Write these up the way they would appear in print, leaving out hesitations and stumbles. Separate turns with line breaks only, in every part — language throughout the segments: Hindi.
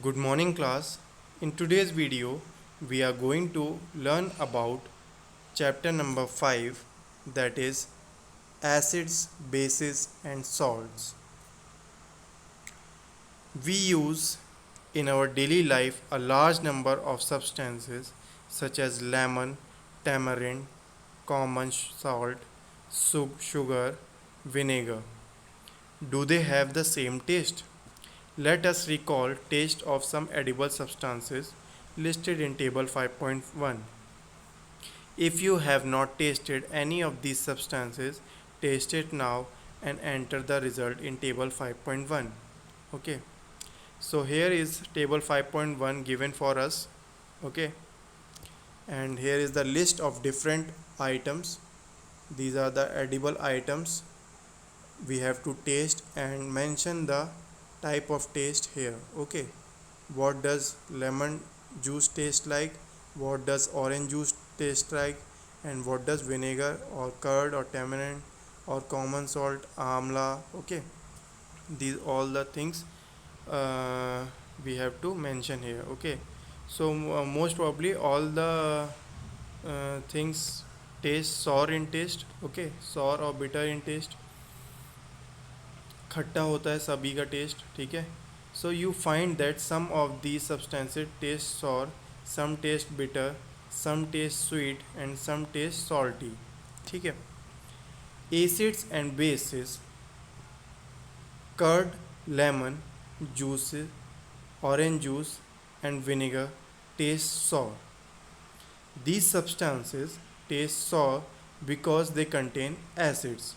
Good morning class. In today's video, we are going to learn about chapter number 5, that is acids, bases and salts. We use in our daily life a large number of substances such as lemon, tamarind, common salt, sugar, vinegar. Do they have the same taste? Let us recall taste of some edible substances listed in table 5.1. If you have not tasted any of these substances, taste it now and enter the result in table 5.1. Okay. So here is table 5.1 given for us. Okay. And here is the list of different items. These are the edible items. We have to taste and mention the type of taste here. Okay, what does lemon juice taste like, what does orange juice taste like, and what does vinegar or curd or tamarind or common salt, amla. Okay, these all the things uh, we have to mention here. Okay, so most probably all the things taste sour in taste. Okay, sour or bitter in taste, खट्टा होता है सभी का टेस्ट. ठीक है. So you find that some of these substances taste sour, some taste bitter, some taste sweet and some taste salty. ठीक है. Acids and bases, curd, lemon juice, orange juice and vinegar taste sour. These substances taste sour because they contain acids.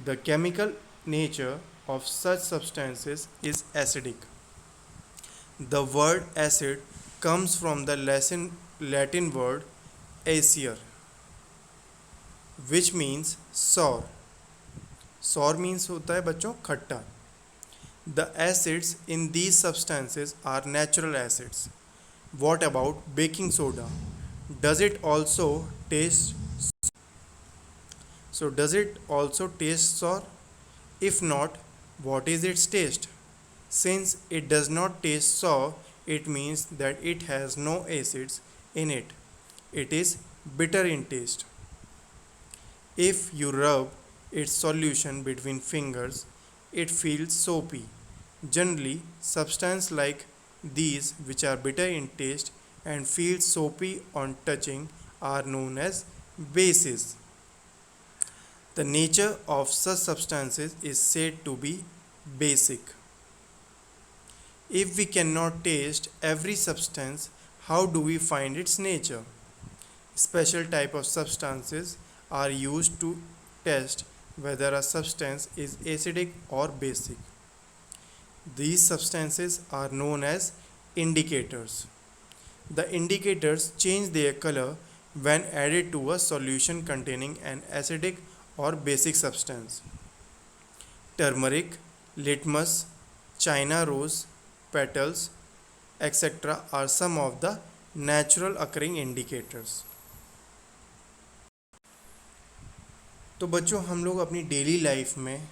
The chemical nature of such substances is acidic. The word acid comes from the Latin word acer, which means sour. Sour means होता है बच्चों खट्टा. The acids in these substances are natural acids. What about baking soda? Does it also taste? So does it also taste sour? If not, what is its taste? Since it does not taste sour, it means that it has no acids in it. It is bitter in taste. If you rub its solution between fingers, it feels soapy. Generally, substances like these, which are bitter in taste and feel soapy on touching, are known as bases. The nature of such substances is said to be basic. If we cannot taste every substance, how do we find its nature? Special type of substances are used to test whether a substance is acidic or basic. These substances are known as indicators. The indicators change their color when added to a solution containing an acidic or basic substance. Turmeric, litmus, china rose, petals, etc. are some of the natural occurring indicators. तो बच्चों हम लोग अपनी डेली लाइफ में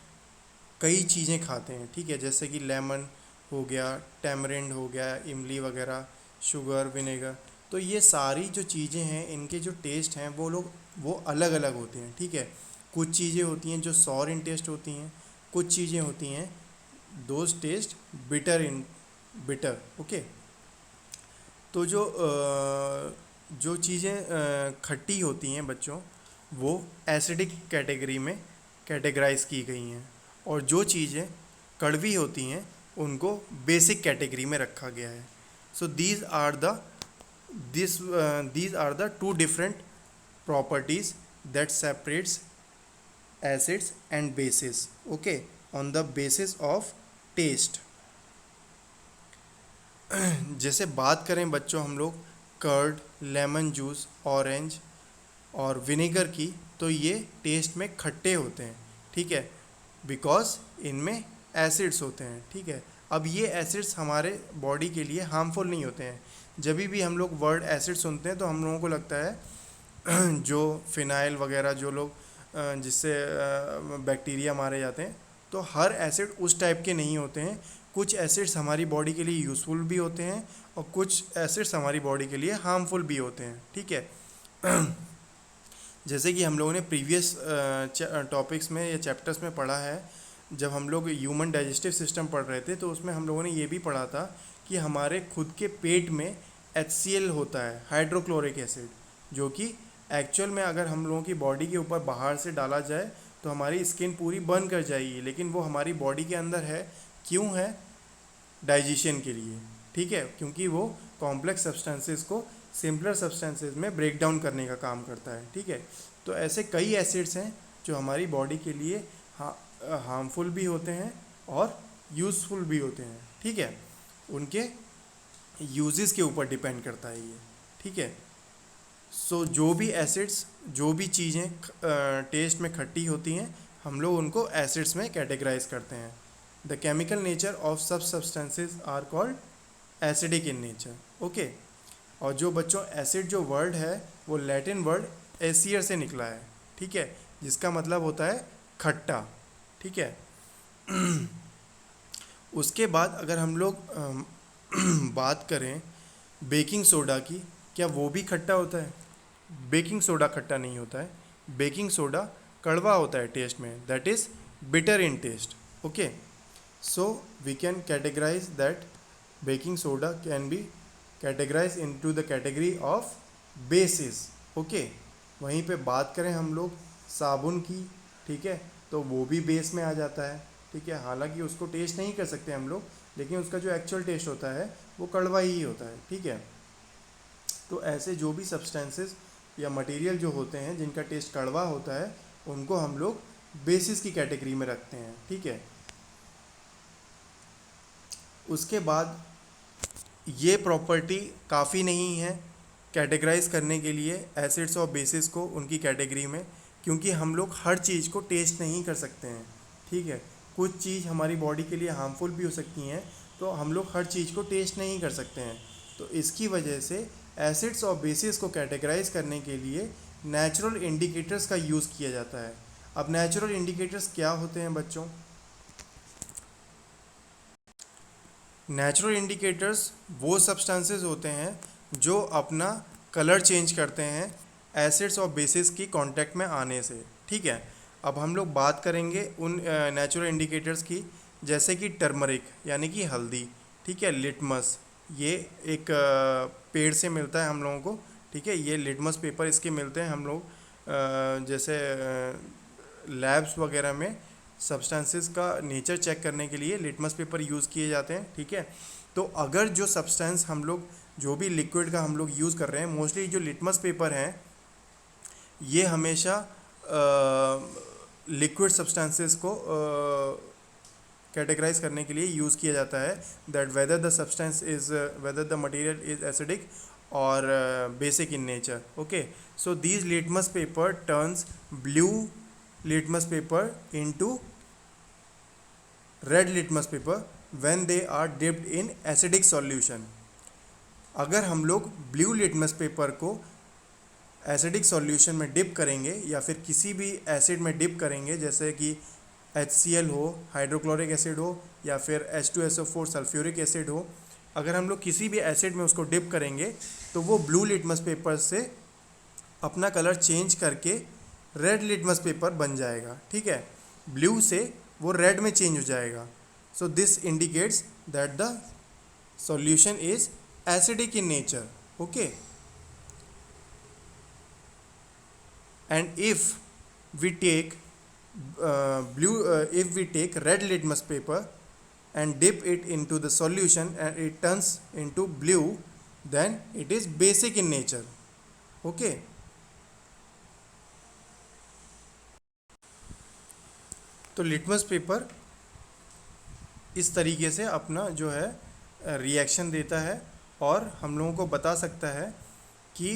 कई चीज़ें खाते हैं. ठीक है, जैसे कि लेमन हो गया, टैमरिंड हो गया, इमली वगैरह, शुगर, विनेगर. तो ये सारी जो चीज़ें हैं इनके जो टेस्ट हैं वो अलग अलग होते हैं. ठीक है, कुछ चीज़ें होती हैं जो सॉर इन टेस्ट होती हैं, कुछ चीज़ें होती हैं those test bitter in bitter. Okay, तो जो चीज़ें खट्टी होती हैं बच्चों वो एसिडिक कैटेगरी में कैटेगराइज की गई हैं, और जो चीज़ें कड़वी होती हैं उनको बेसिक कैटेगरी में रखा गया है. So these are the two different properties that separates acids and bases. Okay, on the basis of taste. जैसे बात करें बच्चों हम लोग कर्ड, लेमन जूस, ऑरेंज और विनेगर की, तो ये टेस्ट में खट्टे होते हैं. ठीक है, बिकॉज इनमें एसिड्स होते हैं. ठीक है, अब ये एसिड्स हमारे बॉडी के लिए हार्मफुल नहीं होते हैं. जब भी हम लोग वर्ड एसिड सुनते हैं तो हम लोगों को लगता है जो फिनाइल वगैरह जो लोग जिससे बैक्टीरिया मारे जाते हैं, तो हर एसिड उस टाइप के नहीं होते हैं. कुछ एसिड्स हमारी बॉडी के लिए यूज़फुल भी होते हैं और कुछ एसिड्स हमारी बॉडी के लिए हार्मफुल भी होते हैं, ठीक है। जैसे कि हम लोगों ने प्रीवियस टॉपिक्स में या चैप्टर्स में पढ़ा है, जब हम लोग ह्यूमन डाइजेस्टिव सिस्टम पढ़ रहे थे तो उसमें हम लोगों ने ये भी पढ़ा था कि हमारे खुद के पेट में HCl होता है, हाइड्रोक्लोरिक एसिड, जो कि एक्चुअल में अगर हम लोगों की बॉडी के ऊपर बाहर से डाला जाए तो हमारी स्किन पूरी बर्न कर जाएगी, लेकिन वो हमारी बॉडी के अंदर है। क्यों है? डाइजेशन के लिए, ठीक है, क्योंकि वो कॉम्प्लेक्स सब्सटेंसेस को सिंपलर सब्सटेंसेस में ब्रेक डाउन करने का काम करता है, ठीक है। तो ऐसे कई एसिड्स हैं जो हमारी बॉडी के लिए हार्मफुल भी होते हैं और यूज़फुल भी होते हैं, ठीक है। उनके यूजेस के ऊपर डिपेंड करता है ये, ठीक है। सो जो भी एसिड्स, जो भी चीज़ें टेस्ट में खट्टी होती हैं, हम लोग उनको एसिड्स में कैटेगराइज करते हैं। द केमिकल नेचर ऑफ सब substances are called acidic in nature, okay. और जो बच्चों एसिड जो वर्ड है वो लैटिन वर्ड एसियर से निकला है, ठीक है, जिसका मतलब होता है खट्टा, ठीक है। उसके बाद अगर हम लोग बात करें बेकिंग सोडा की, क्या वो भी खट्टा होता है? बेकिंग सोडा खट्टा नहीं होता है, बेकिंग सोडा कड़वा होता है टेस्ट में, that is bitter in taste, okay. So we can categorise that baking soda can be categorise into the category of bases, okay. वहीं पे बात करें हम लोग साबुन की, ठीक है, तो वो भी बेस में आ जाता है, ठीक है। हालांकि उसको टेस्ट नहीं कर सकते हम लोग, लेकिन उसका जो एक्चुअल टेस्ट होता है वो कड़वा ही होता है, ठीक है। तो ऐसे जो भी सब्सटेंसेस या मटेरियल जो होते हैं जिनका टेस्ट कड़वा होता है, उनको हम लोग बेसिस की कैटेगरी में रखते हैं, ठीक है। उसके बाद ये प्रॉपर्टी काफ़ी नहीं है कैटेगराइज करने के लिए एसिड्स और बेसिस को उनकी कैटेगरी में, क्योंकि हम लोग हर चीज़ को टेस्ट नहीं कर सकते हैं, ठीक है। कुछ चीज़ हमारी बॉडी के लिए हार्मफुल भी हो सकती हैं, तो हम लोग हर चीज़ को टेस्ट नहीं कर सकते हैं। तो इसकी वजह से एसिड्स और बेसिस को कैटेगराइज करने के लिए नेचुरल इंडिकेटर्स का यूज़ किया जाता है। अब नेचुरल इंडिकेटर्स क्या होते हैं बच्चों? नेचुरल इंडिकेटर्स वो सब्सटेंसेस होते हैं जो अपना कलर चेंज करते हैं एसिड्स और बेसिस की कांटेक्ट में आने से, ठीक है। अब हम लोग बात करेंगे उन नेचुरल इंडिकेटर्स की, जैसे कि टर्मरिक यानी कि हल्दी, ठीक है, लिटमस, ये एक पेड़ से मिलता है हम लोगों को, ठीक है। ये लिटमस पेपर इसके मिलते हैं हम लोग जैसे लैब्स वगैरह में सब्सटेंसेस का नेचर चेक करने के लिए लिटमस पेपर यूज़ किए जाते हैं, ठीक है। तो अगर जो सब्सटेंस हम लोग जो भी लिक्विड का हम लोग यूज़ कर रहे हैं, मोस्टली जो लिटमस पेपर हैं ये हमेशा लिक्विड सब्सटेंसेस को कैटेगराइज करने के लिए यूज़ किया जाता है, that whether the substance is whether the material is acidic और basic in nature, okay. So these litmus paper turns blue litmus paper into red litmus paper when they are dipped in acidic solution। अगर हम लोग ब्लू लिटमस पेपर को एसिडिक सॉल्यूशन में डिप करेंगे या फिर किसी भी एसिड में डिप करेंगे, जैसे कि HCl हो, हाइड्रोक्लोरिक एसिड हो, या फिर H2SO4 सल्फ्यूरिक एसिड हो, अगर हम लोग किसी भी एसिड में उसको डिप करेंगे तो वो ब्लू लिटमस पेपर से अपना कलर चेंज करके रेड लिटमस पेपर बन जाएगा, ठीक है। ब्लू से वो रेड में चेंज हो जाएगा। So this indicates that the solution is acidic in nature, okay. And if we take if we take red litmus paper and dip it into the solution and it turns into blue, then it is basic in nature, okay। तो लिटमस पेपर इस तरीके से अपना जो है रिएक्शन देता है और हम लोगों को बता सकता है कि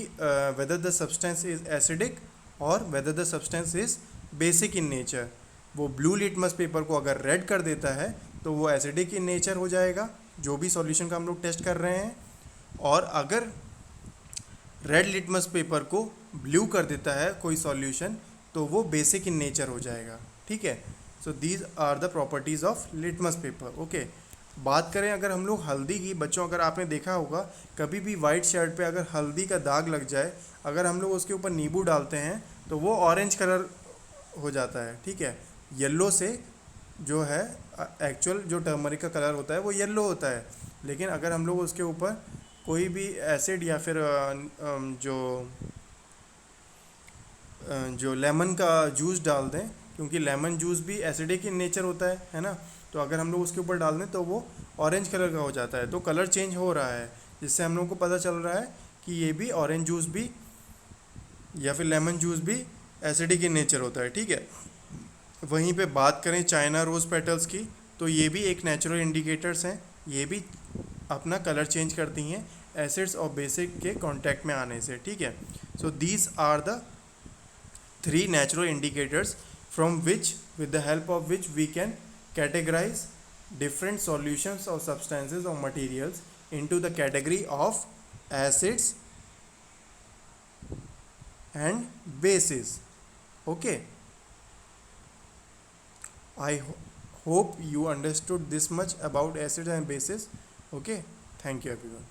whether the substance is acidic और whether the substance is basic in nature. वो ब्लू लिटमस पेपर को अगर रेड कर देता है तो वो एसिडिक इन नेचर हो जाएगा, जो भी सॉल्यूशन का हम लोग टेस्ट कर रहे हैं, और अगर रेड लिटमस पेपर को ब्लू कर देता है कोई सॉल्यूशन तो वो बेसिक इन नेचर हो जाएगा, ठीक है। So these are the properties of litmus paper, okay. बात करें अगर हम लोग हल्दी की, बच्चों अगर आपने देखा होगा कभी भी वाइट शर्ट पे अगर हल्दी का दाग लग जाए, अगर हम लोग उसके ऊपर नींबू डालते हैं तो वो ऑरेंज कलर हो जाता है, ठीक है। येलो से जो है एक्चुअल जो टर्मरिक का कलर होता है वो येलो होता है, लेकिन अगर हम लोग उसके ऊपर कोई भी एसिड या फिर जो लेमन का जूस डाल दें, क्योंकि लेमन जूस भी एसिडिक इन नेचर होता है ना, तो अगर हम लोग उसके ऊपर डाल दें तो वो ऑरेंज कलर का हो जाता है, तो कलर चेंज हो रहा है, जिससे हम लोग को पता चल रहा है कि ये भी ऑरेंज जूस भी या फिर लेमन जूस भी एसिडिक इन नेचर होता है, ठीक है। वहीं पे बात करें चाइना रोज़ पेटल्स की, तो ये भी एक नेचुरल इंडिकेटर्स हैं, ये भी अपना कलर चेंज करती हैं एसिड्स और बेसिक के कांटेक्ट में आने से, ठीक है। So these are the three natural indicators from which, with the help of which we can categorize different solutions or substances or materials into the category of acids and bases. Okay, I hope you understood this much about acids and bases. Okay, thank you everyone.